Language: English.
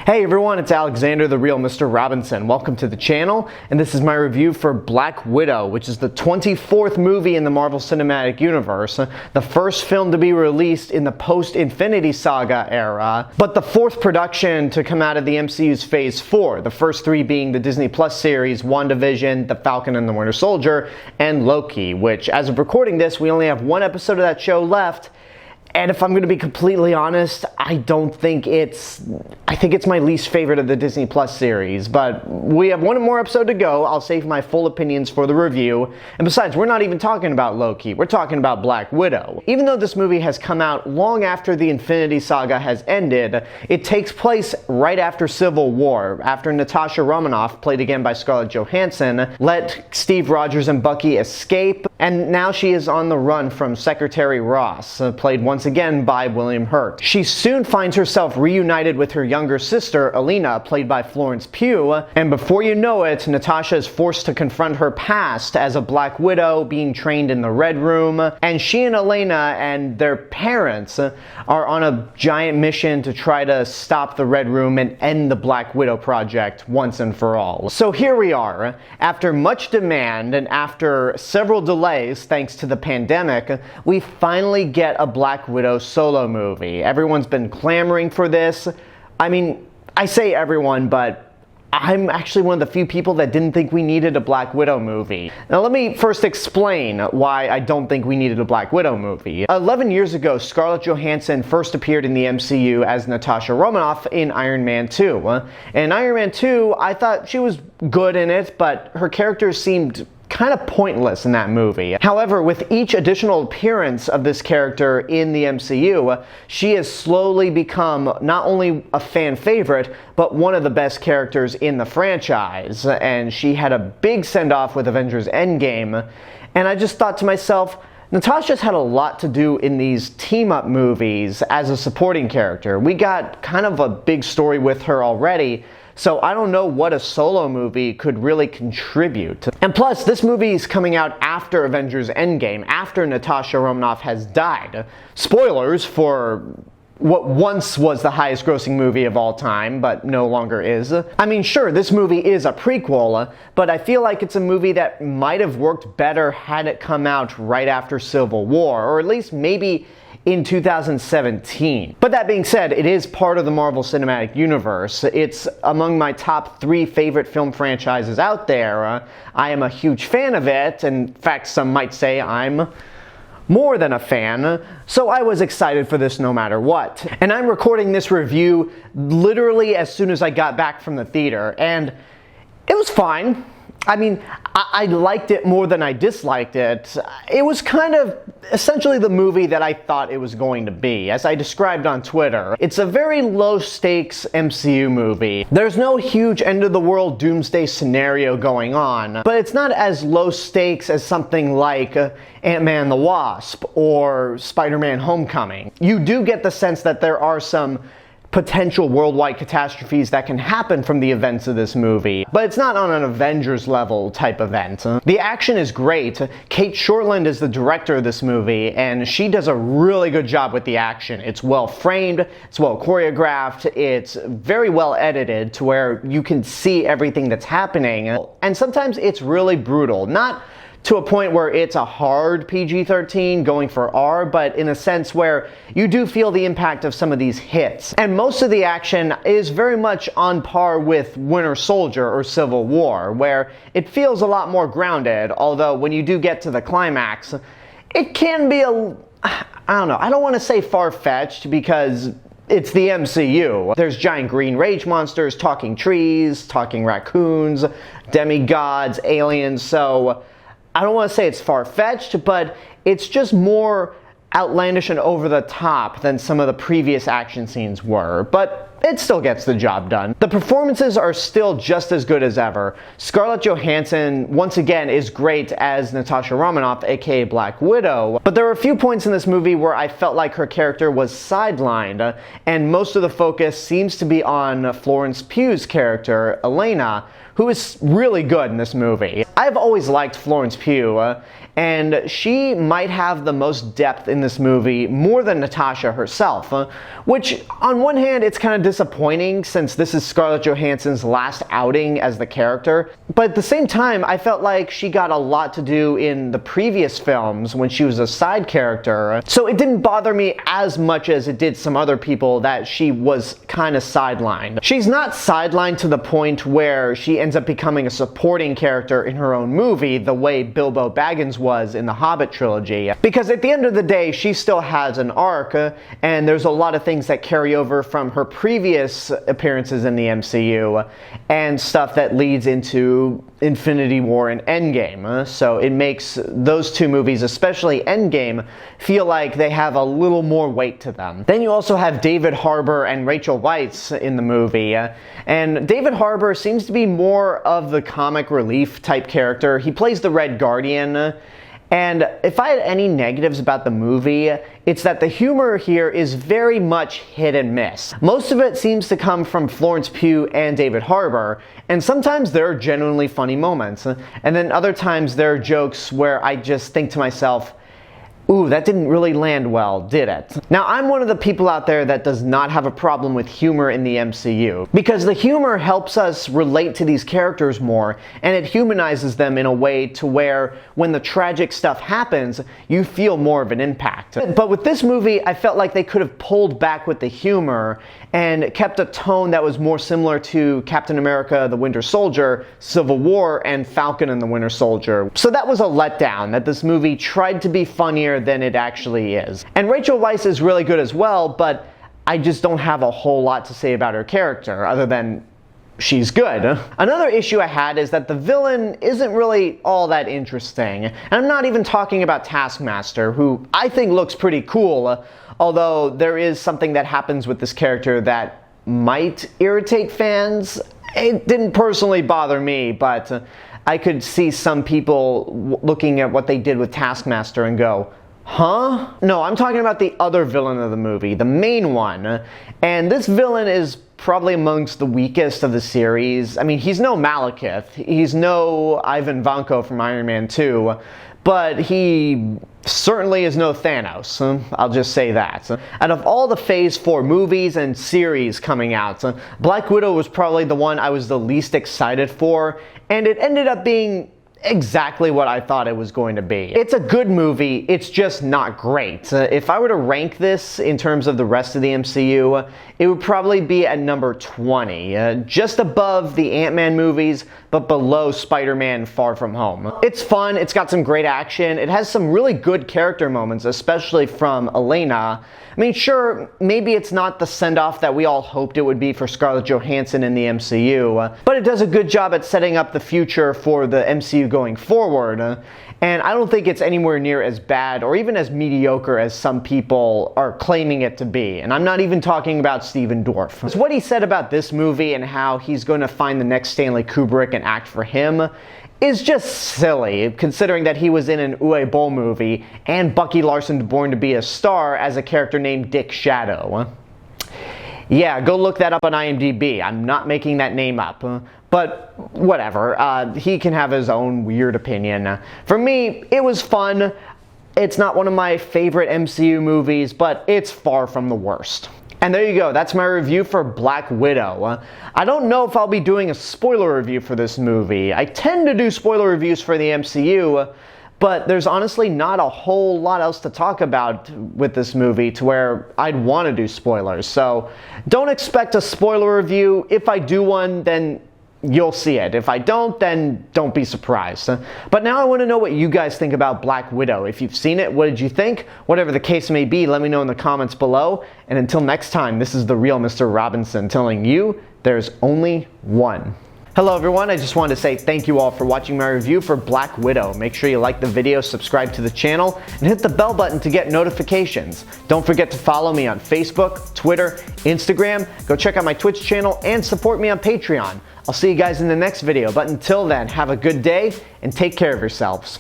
Hey everyone, it's Alexander, the real Mr. Robinson. Welcome to the channel, and this is my review for Black Widow, which is the 24th movie in the Marvel Cinematic Universe, the first film to be released in the post-Infinity Saga era, but the fourth production to come out of the MCU's Phase 4, the first three being the Disney Plus series WandaVision, The Falcon and the Winter Soldier, and Loki, which, as of recording this, we only have one episode of that show left. And if I'm going to be completely honest, I think it's my least favorite of the Disney Plus series. But we have one more episode to go. I'll save my full opinions for the review. And besides, we're not even talking about Loki. We're talking about Black Widow. Even though this movie has come out long after the Infinity Saga has ended, it takes place right after Civil War, after Natasha Romanoff, played again by Scarlett Johansson, let Steve Rogers and Bucky escape. And now she is on the run from Secretary Ross, played once again by William Hurt. She soon finds herself reunited with her younger sister, Elena, played by Florence Pugh, and before you know it, Natasha is forced to confront her past as a Black Widow being trained in the Red Room, and she and Elena and their parents are on a giant mission to try to stop the Red Room and end the Black Widow project once and for all. So here we are, after much demand and after several delays thanks to the pandemic, we finally get a Black Widow solo movie. Everyone's been clamoring for this. I mean, I say everyone, but I'm actually one of the few people that didn't think we needed a Black Widow movie. Now let me first explain why I don't think we needed a Black Widow movie. 11 years ago, Scarlett Johansson first appeared in the MCU as Natasha Romanoff in Iron Man 2. In Iron Man 2, I thought she was good in it, but her character seemed kind of pointless in that movie. However, with each additional appearance of this character in the MCU, she has slowly become not only a fan favorite, but one of the best characters in the franchise. And she had a big send-off with Avengers Endgame. And I just thought to myself, Natasha's had a lot to do in these team-up movies as a supporting character. We got kind of a big story with her already, so I don't know what a solo movie could really contribute. And plus, this movie is coming out after Avengers Endgame, after Natasha Romanoff has died. Spoilers for what once was the highest grossing movie of all time, but no longer is. I mean, sure, this movie is a prequel, but I feel like it's a movie that might have worked better had it come out right after Civil War, or at least maybe in 2017. But that being said, it is part of the Marvel Cinematic Universe. It's among my top 3 favorite film franchises out there. I am a huge fan of it. In fact, some might say I'm more than a fan, so I was excited for this no matter what. And I'm recording this review literally as soon as I got back from the theater, and it was fine. I mean, I liked it more than I disliked it. It was kind of essentially the movie that I thought it was going to be, as I described on Twitter. It's a very low-stakes MCU movie. There's no huge end-of-the-world doomsday scenario going on, but it's not as low-stakes as something like Ant-Man and the Wasp or Spider-Man Homecoming. You do get the sense that there are some potential worldwide catastrophes that can happen from the events of this movie, but it's not on an Avengers level type event. The action is great. Cate Shortland is the director of this movie, and she does a really good job with the action. It's well framed, it's well choreographed, it's very well edited to where you can see everything that's happening, and sometimes it's really brutal. Not to a point where it's a hard PG-13 going for R, but in a sense where you do feel the impact of some of these hits. And most of the action is very much on par with Winter Soldier or Civil War, where it feels a lot more grounded, although when you do get to the climax, it can be I don't know, I don't want to say far-fetched because it's the MCU. There's giant green rage monsters, talking trees, talking raccoons, demigods, aliens, so I don't want to say it's far-fetched, but it's just more outlandish and over the top than some of the previous action scenes were, but it still gets the job done. The performances are still just as good as ever. Scarlett Johansson, once again, is great as Natasha Romanoff, aka Black Widow, but there are a few points in this movie where I felt like her character was sidelined, and most of the focus seems to be on Florence Pugh's character, Elena, who is really good in this movie. I've always liked Florence Pugh, and she might have the most depth in this movie, more than Natasha herself, which on one hand it's kind of disappointing since this is Scarlett Johansson's last outing as the character, but at the same time I felt like she got a lot to do in the previous films when she was a side character, so it didn't bother me as much as it did some other people that she was kind of sidelined. She's not sidelined to the point where she ends up becoming a supporting character in her own movie the way Bilbo Baggins was in the Hobbit trilogy, because at the end of the day she still has an arc, and there's a lot of things that carry over from her previous appearances in the MCU and stuff that leads into Infinity War and Endgame, so it makes those two movies, especially Endgame, feel like they have a little more weight to them. Then you also have David Harbour and Rachel Weisz in the movie, and David Harbour seems to be more of the comic relief type character. He plays the Red Guardian, and if I had any negatives about the movie, it's that the humor here is very much hit and miss. Most of it seems to come from Florence Pugh and David Harbour, and sometimes there are genuinely funny moments, and then other times there are jokes where I just think to myself, ooh, that didn't really land well, did it? Now, I'm one of the people out there that does not have a problem with humor in the MCU, because the humor helps us relate to these characters more, and it humanizes them in a way to where when the tragic stuff happens, you feel more of an impact. But with this movie, I felt like they could have pulled back with the humor and kept a tone that was more similar to Captain America the Winter Soldier, Civil War, and Falcon and the Winter Soldier. So that was a letdown, that this movie tried to be funnier than it actually is. And Rachel Weisz is really good as well, but I just don't have a whole lot to say about her character, other than she's good. Another issue I had is that the villain isn't really all that interesting. And I'm not even talking about Taskmaster, who I think looks pretty cool, although there is something that happens with this character that might irritate fans. It didn't personally bother me, but I could see some people looking at what they did with Taskmaster and go, huh? No, I'm talking about the other villain of the movie, the main one. And this villain is probably amongst the weakest of the series. I mean, he's no Malekith, he's no Ivan Vanko from Iron Man 2, but he certainly is no Thanos, I'll just say that. Out of all the Phase 4 movies and series coming out, Black Widow was probably the one I was the least excited for, and it ended up being exactly what I thought it was going to be. It's a good movie, it's just not great. If I were to rank this in terms of the rest of the MCU, it would probably be at number 20, just above the Ant-Man movies, but below Spider-Man Far From Home. It's fun, it's got some great action, it has some really good character moments, especially from Elena. I mean, sure, maybe it's not the send-off that we all hoped it would be for Scarlett Johansson in the MCU, but it does a good job at setting up the future for the MCU going forward, and I don't think it's anywhere near as bad or even as mediocre as some people are claiming it to be, and I'm not even talking about Stephen Dorff. It's what he said about this movie and how he's going to find the next Stanley Kubrick and act for him is just silly, considering that he was in an Uwe Boll movie and Bucky Larson Born to Be a Star as a character named Dick Shadow. Yeah, go look that up on IMDb. I'm not making that name up. But whatever, he can have his own weird opinion. For me, it was fun. It's not one of my favorite MCU movies, but it's far from the worst. And there you go, that's my review for Black Widow. I don't know if I'll be doing a spoiler review for this movie. I tend to do spoiler reviews for the MCU, but there's honestly not a whole lot else to talk about with this movie to where I'd want to do spoilers. So don't expect a spoiler review. If I do one, then you'll see it. If I don't, then don't be surprised. But now I want to know what you guys think about Black Widow. If you've seen it, what did you think? Whatever the case may be, let me know in the comments below. And until next time, this is the real Mr. Robinson telling you there's only one. Hello everyone, I just wanted to say thank you all for watching my review for Black Widow. Make sure you like the video, subscribe to the channel, and hit the bell button to get notifications. Don't forget to follow me on Facebook, Twitter, Instagram, go check out my Twitch channel, and support me on Patreon. I'll see you guys in the next video, but until then, have a good day and take care of yourselves.